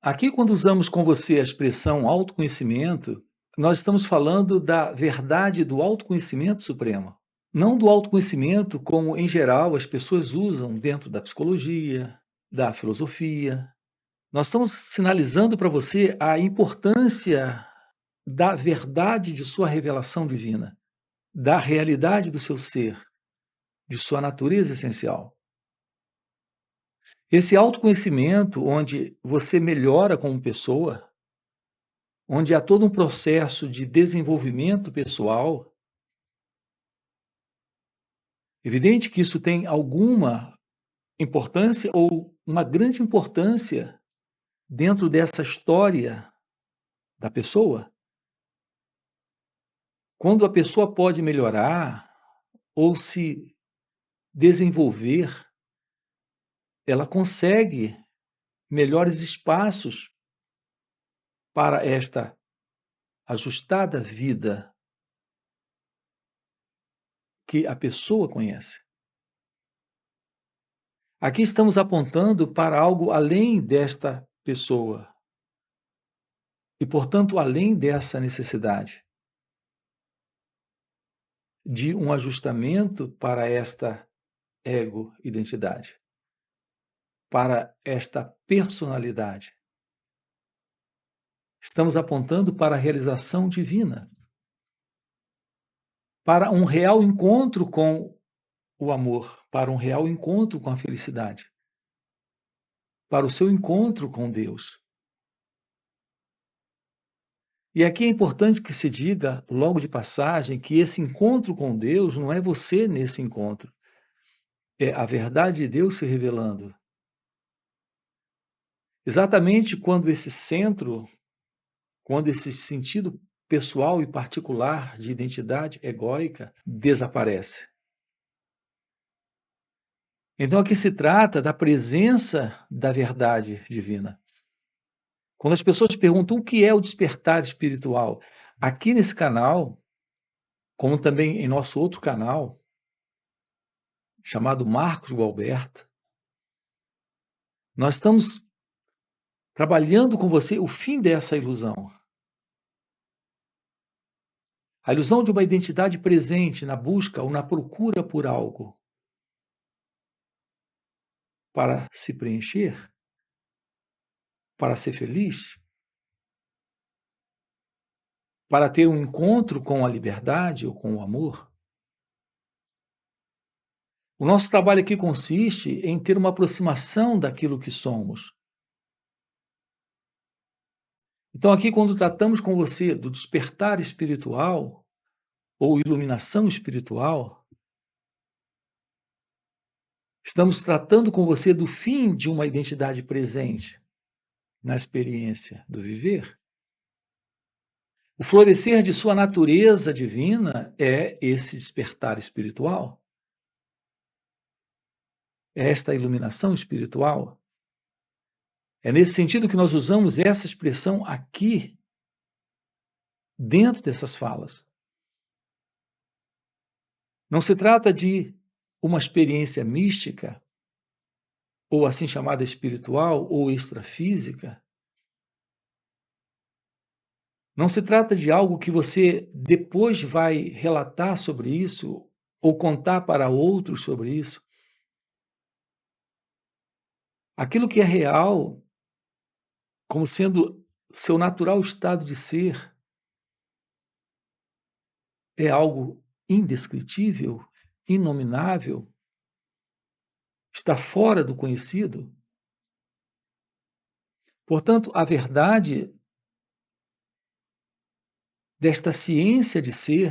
Aqui, quando usamos com você a expressão autoconhecimento, nós estamos falando da verdade do autoconhecimento supremo, não do autoconhecimento como, em geral, as pessoas usam dentro da psicologia, da filosofia. Nós estamos sinalizando para você a importância da verdade de sua revelação divina, da realidade do seu ser, de sua natureza essencial. Esse autoconhecimento, onde você melhora como pessoa, onde há todo um processo de desenvolvimento pessoal, evidente que isso tem alguma importância ou uma grande importância dentro dessa história da pessoa. Quando a pessoa pode melhorar ou se desenvolver, ela consegue melhores espaços para esta ajustada vida que a pessoa conhece. Aqui estamos apontando para algo além desta pessoa e, portanto, além dessa necessidade de um ajustamento para esta ego-identidade, para esta personalidade. Estamos apontando para a realização divina, para um real encontro com o amor, para um real encontro com a felicidade, para o seu encontro com Deus. E aqui é importante que se diga, logo de passagem, que esse encontro com Deus não é você nesse encontro, é a verdade de Deus se revelando. Exatamente quando esse centro, quando esse sentido pessoal e particular de identidade egóica desaparece. Então aqui se trata da presença da verdade divina. Quando as pessoas perguntam o que é o despertar espiritual, aqui nesse canal, como também em nosso outro canal, chamado Marcos Gualberto, nós estamos trabalhando com você o fim dessa ilusão. A ilusão de uma identidade presente na busca ou na procura por algo para se preencher, para ser feliz, para ter um encontro com a liberdade ou com o amor. O nosso trabalho aqui consiste em ter uma aproximação daquilo que somos. Então, aqui, quando tratamos com você do despertar espiritual ou iluminação espiritual, estamos tratando com você do fim de uma identidade presente na experiência do viver. O florescer de sua natureza divina é esse despertar espiritual. É esta iluminação espiritual. É nesse sentido que nós usamos essa expressão aqui, dentro dessas falas. Não se trata de uma experiência mística, ou assim chamada espiritual, ou extrafísica. Não se trata de algo que você depois vai relatar sobre isso, ou contar para outros sobre isso. Aquilo que é real, como sendo seu natural estado de ser, é algo indescritível, inominável, está fora do conhecido. Portanto, a verdade desta ciência de ser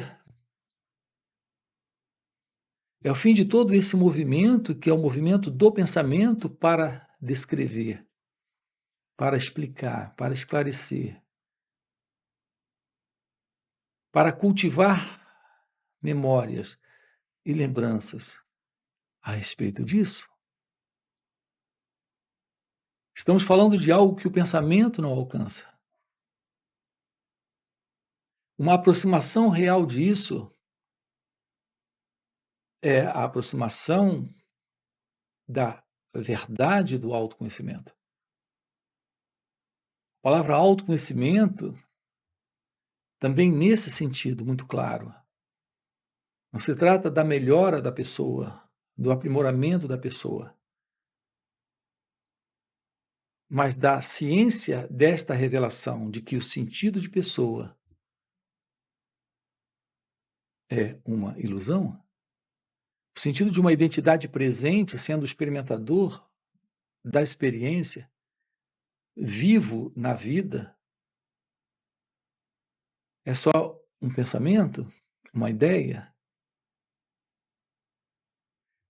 é o fim de todo esse movimento, que é o movimento do pensamento para descrever, para explicar, para esclarecer, para cultivar memórias e lembranças a respeito disso. Estamos falando de algo que o pensamento não alcança. Uma aproximação real disso é a aproximação da verdade do autoconhecimento. palavra autoconhecimento, também nesse sentido muito claro. Não se trata da melhora da pessoa, do aprimoramento da pessoa, mas da ciência desta revelação de que o sentido de pessoa é uma ilusão, o sentido de uma identidade presente sendo o experimentador da experiência, vivo na vida, é só um pensamento, uma ideia.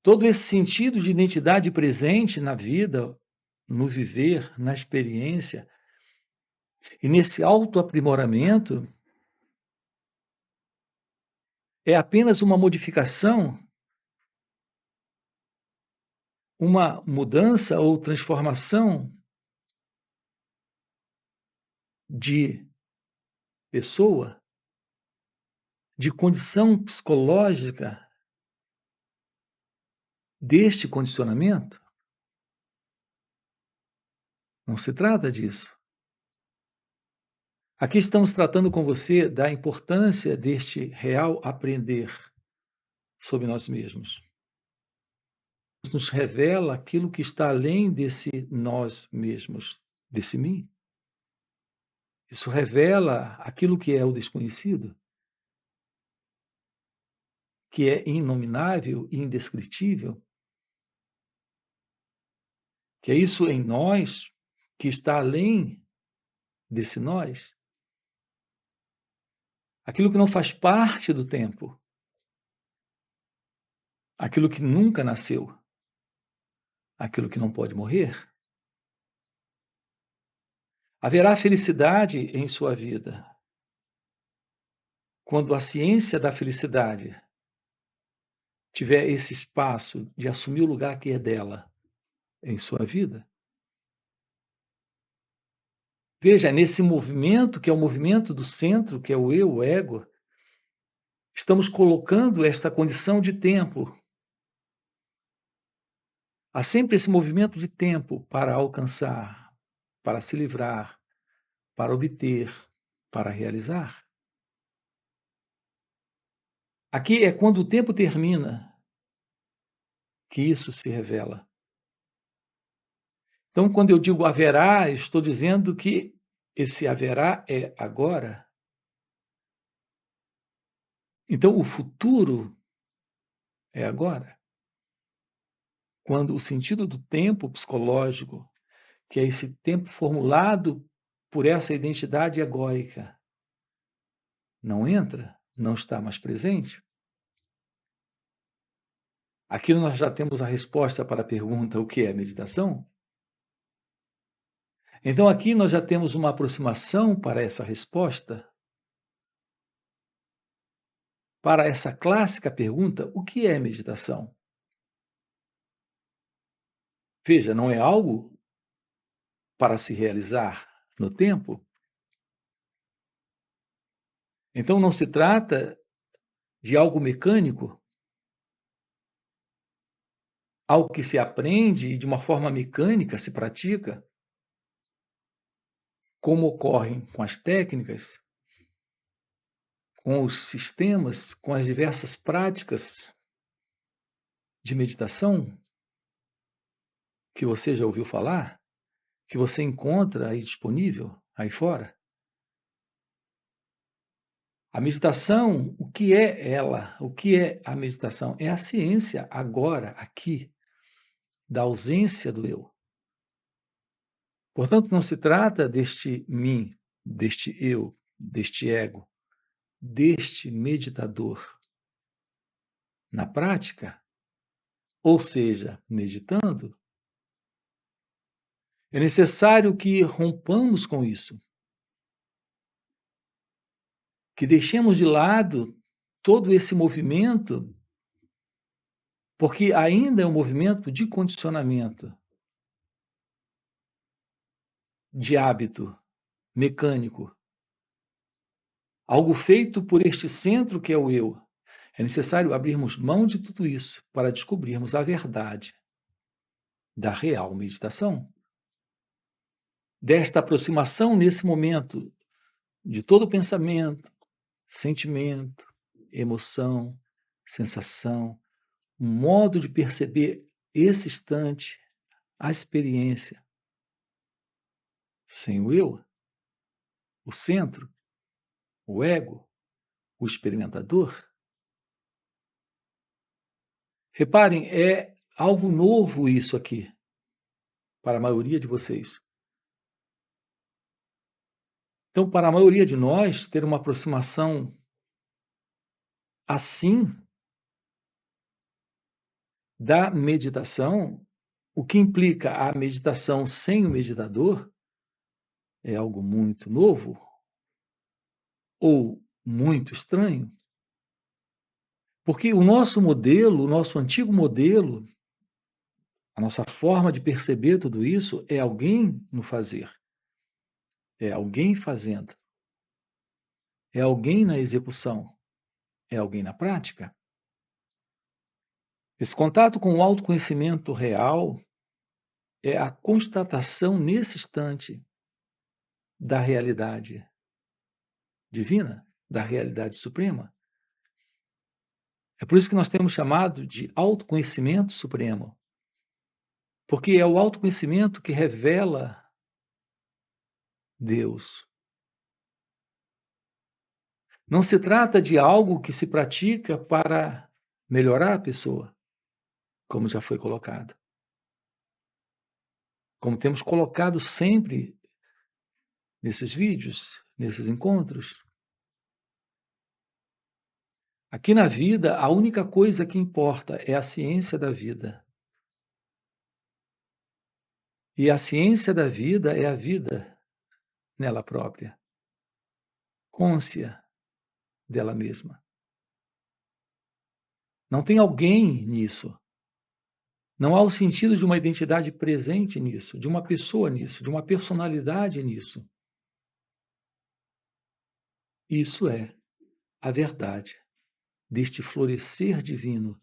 Todo esse sentido de identidade presente na vida, no viver, na experiência, e nesse autoaprimoramento, é apenas uma modificação, uma mudança ou transformação de pessoa, de condição psicológica deste condicionamento. Não se trata disso. Aqui estamos tratando com você da importância deste real aprender sobre nós mesmos. Nos revela aquilo que está além desse nós mesmos, desse mim. Isso revela aquilo que é o desconhecido, que é inominável e indescritível, que é isso em nós que está além desse nós. Aquilo que não faz parte do tempo, aquilo que nunca nasceu, aquilo que não pode morrer. Haverá felicidade em sua vida quando a ciência da felicidade tiver esse espaço de assumir o lugar que é dela em sua vida. Veja, nesse movimento, que é o movimento do centro, que é o eu, o ego, estamos colocando esta condição de tempo. Há sempre esse movimento de tempo para alcançar, para se livrar, para obter, para realizar. Aqui é quando o tempo termina que isso se revela. Então, quando eu digo haverá, estou dizendo que esse haverá é agora. Então, o futuro é agora. Quando o sentido do tempo psicológico, que é esse tempo formulado por essa identidade egóica, não entra, não está mais presente. Aqui nós já temos a resposta para a pergunta: o que é meditação? Então, aqui nós já temos uma aproximação para essa resposta, para essa clássica pergunta: o que é meditação? Veja, não é algo para se realizar no tempo. Então, não se trata de algo mecânico, algo que se aprende e de uma forma mecânica se pratica, como ocorre com as técnicas, com os sistemas, com as diversas práticas de meditação que você já ouviu falar, que você encontra aí disponível, aí fora. A meditação, o que é ela? O que é a meditação? É a ciência agora, aqui, da ausência do eu. Portanto, não se trata deste mim, deste eu, deste ego, deste meditador. Na prática, ou seja, meditando, é necessário que rompamos com isso, que deixemos de lado todo esse movimento, porque ainda é um movimento de condicionamento, de hábito mecânico, algo feito por este centro que é o eu. É necessário abrirmos mão de tudo isso para descobrirmos a verdade da real meditação. desta aproximação nesse momento de todo pensamento, sentimento, emoção, sensação, um modo de perceber esse instante, a experiência, sem o eu, o centro, o ego, o experimentador. Reparem, é algo novo isso aqui, para a maioria de vocês. Então, para a maioria de nós, ter uma aproximação assim da meditação, o que implica a meditação sem o meditador, é algo muito novo ou muito estranho. Porque o nosso modelo, o nosso antigo modelo, a nossa forma de perceber tudo isso é alguém no fazer, é alguém fazendo, é alguém na execução, é alguém na prática. Esse contato com o autoconhecimento real é a constatação nesse instante da realidade divina, da realidade suprema. É por isso que nós temos chamado de autoconhecimento supremo, porque é o autoconhecimento que revela Deus. Não se trata de algo que se pratica para melhorar a pessoa, como já foi colocado. Como temos colocado sempre nesses vídeos, nesses encontros. Aqui na vida, a única coisa que importa é a ciência da vida. E a ciência da vida é a vida nela própria, cônscia dela mesma. Não tem alguém nisso. Não há o sentido de uma identidade presente nisso, de uma pessoa nisso, de uma personalidade nisso. Isso é a verdade deste florescer divino.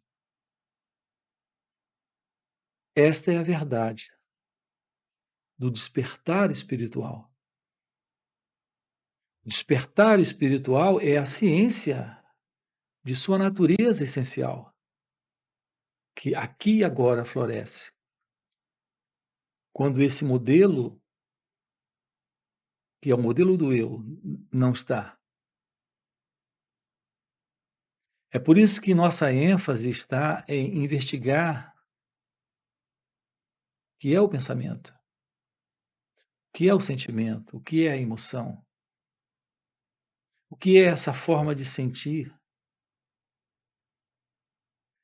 Esta é a verdade do despertar espiritual. Despertar espiritual é a ciência de sua natureza essencial, que aqui e agora floresce. Quando esse modelo, que é o modelo do eu, não está. É por isso que nossa ênfase está em investigar o que é o pensamento, o que é o sentimento, o que é a emoção, o que é essa forma de sentir,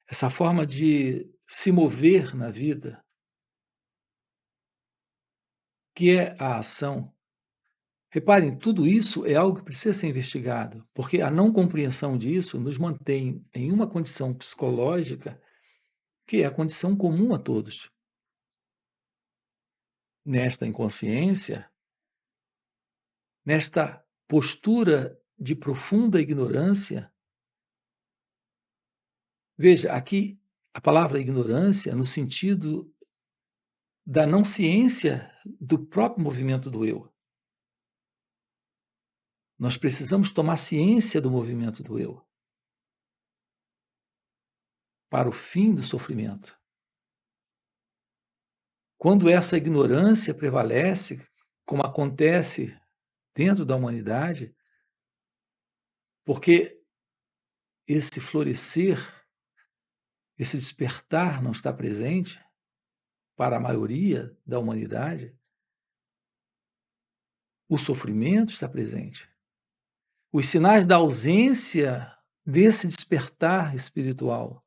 essa forma de se mover na vida, que é a ação. Reparem, tudo isso é algo que precisa ser investigado, porque a não compreensão disso nos mantém em uma condição psicológica que é a condição comum a todos. Nesta inconsciência, nesta postura de profunda ignorância. Veja, aqui a palavra ignorância no sentido da não ciência do próprio movimento do eu. Nós precisamos tomar ciência do movimento do eu para o fim do sofrimento. Quando essa ignorância prevalece, como acontece dentro da humanidade, porque esse florescer, esse despertar não está presente para a maioria da humanidade, o sofrimento está presente. Os sinais da ausência desse despertar espiritual,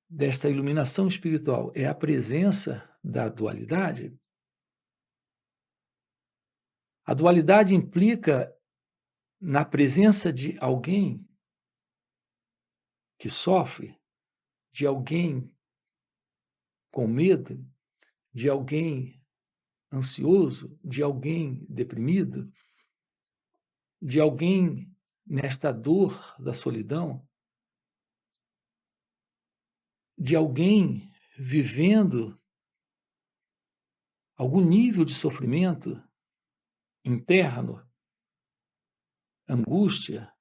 desta iluminação espiritual, é a presença da dualidade. A dualidade implica na presença de alguém que sofre, de alguém com medo, de alguém ansioso, de alguém deprimido, de alguém nesta dor da solidão, de alguém vivendo algum nível de sofrimento interno, angústia,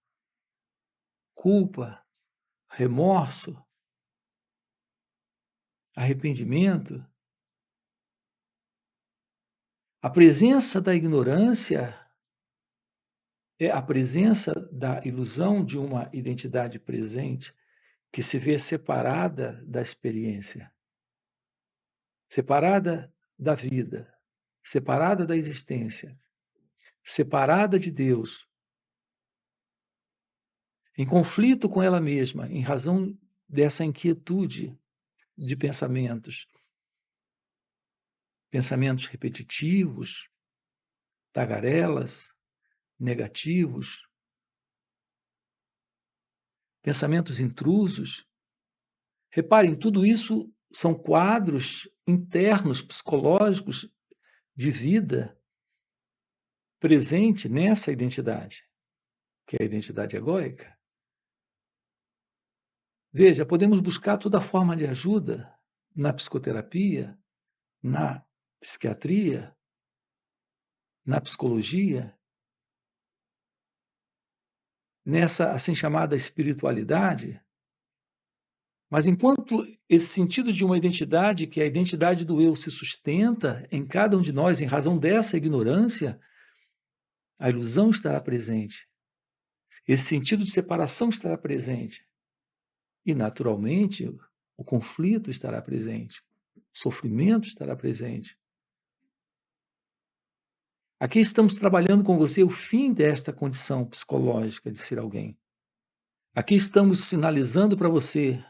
culpa, remorso, arrependimento, a presença da ignorância é a presença da ilusão de uma identidade presente que se vê separada da experiência, separada da vida, separada da existência, separada de Deus, em conflito com ela mesma, em razão dessa inquietude de pensamentos, pensamentos repetitivos, tagarelas, negativos, pensamentos intrusos. Reparem, tudo isso são quadros internos, psicológicos, de vida presente nessa identidade, que é a identidade egóica. Veja, podemos buscar toda forma de ajuda na psicoterapia, na psiquiatria, na psicologia, nessa assim chamada espiritualidade, mas enquanto esse sentido de uma identidade, que é a identidade do eu, se sustenta em cada um de nós em razão dessa ignorância, a ilusão estará presente. Esse sentido de separação estará presente. E, naturalmente, o conflito estará presente. O sofrimento estará presente. Aqui estamos trabalhando com você o fim desta condição psicológica de ser alguém. Aqui estamos sinalizando para você,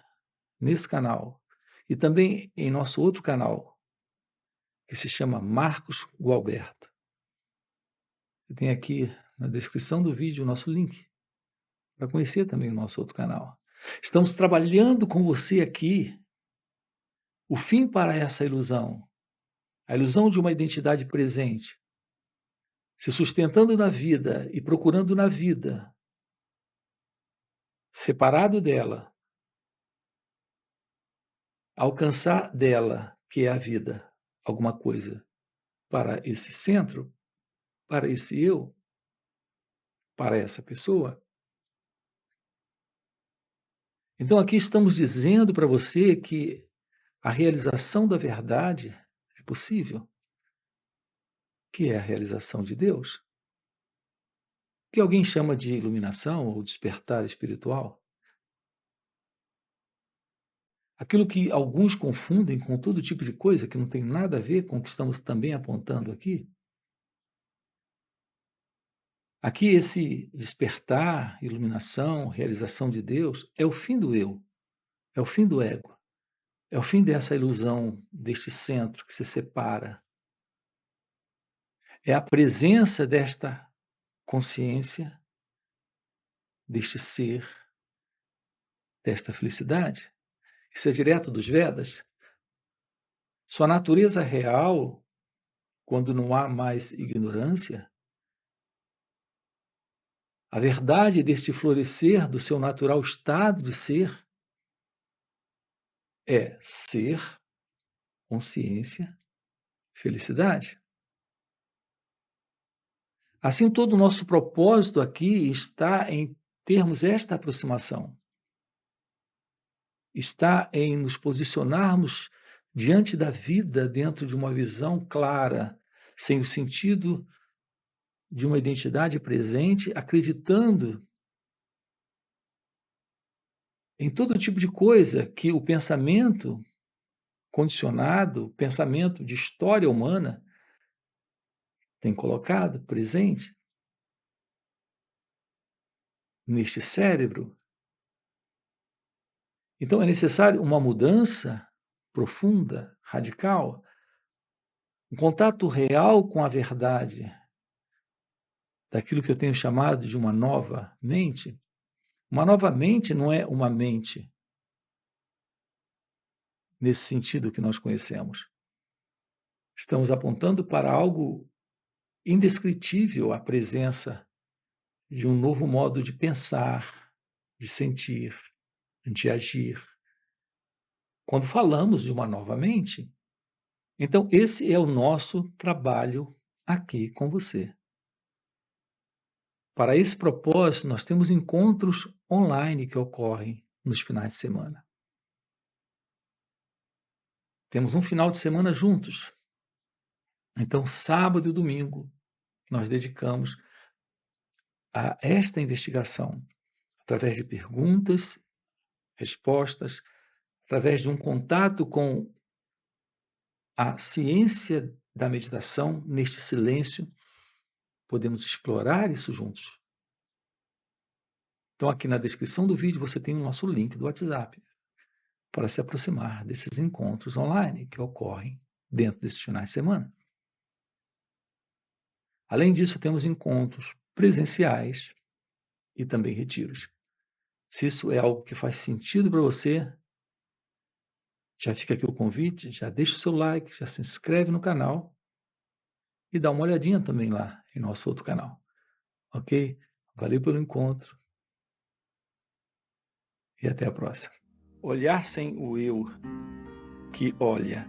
nesse canal, e também em nosso outro canal, que se chama Marcos Gualberto. Tem aqui na descrição do vídeo o nosso link para conhecer também o nosso outro canal. Estamos trabalhando com você aqui o fim para essa ilusão, a ilusão de uma identidade presente, se sustentando na vida e procurando na vida, separado dela, alcançar dela, que é a vida, alguma coisa para esse centro, para esse eu, para essa pessoa. Então aqui estamos dizendo para você que a realização da verdade é possível, que é a realização de Deus, que alguém chama de iluminação ou despertar espiritual. Aquilo que alguns confundem com todo tipo de coisa que não tem nada a ver com o que estamos também apontando aqui. Aqui esse despertar, iluminação, realização de Deus é o fim do eu, é o fim do ego, é o fim dessa ilusão, deste centro que se separa. É a presença desta consciência, deste ser, desta felicidade. Isso é direto dos Vedas. Sua natureza real, quando não há mais ignorância, a verdade deste florescer do seu natural estado de ser é ser, consciência, felicidade. Assim, todo o nosso propósito aqui está em termos esta aproximação. Está em nos posicionarmos diante da vida dentro de uma visão clara, sem o sentido de uma identidade presente, acreditando em todo tipo de coisa que o pensamento condicionado, o pensamento de história humana tem colocado presente neste cérebro. Então é necessário uma mudança profunda, radical, um contato real com a verdade, daquilo que eu tenho chamado de uma nova mente. Uma nova mente não é uma mente nesse sentido que nós conhecemos. Estamos apontando para algo indescritível, a presença de um novo modo de pensar, de sentir, de agir. Quando falamos de uma nova mente, Então, esse é o nosso trabalho aqui com você. Para esse propósito, nós temos encontros online que ocorrem nos finais de semana. Temos um final de semana juntos. Então, sábado e domingo, nós dedicamos a esta investigação, através de perguntas, respostas, através de um contato com a ciência da meditação, neste silêncio, podemos explorar isso juntos. Então, aqui na descrição do vídeo você tem o nosso link do WhatsApp para se aproximar desses encontros online que ocorrem dentro desses finais de semana. Além disso, temos encontros presenciais e também retiros. Se isso é algo que faz sentido para você, já fica aqui o convite, já deixa o seu like, já se inscreve no canal e dá uma olhadinha também lá em nosso outro canal. Ok? Valeu pelo encontro e até a próxima. Olhar sem o eu que olha.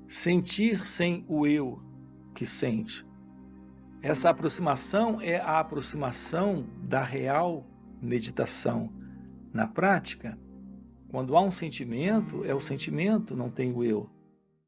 Sentir sem o eu que sente. Essa aproximação é a aproximação da real meditação. Na prática, quando há um sentimento, é o sentimento, não tem o eu.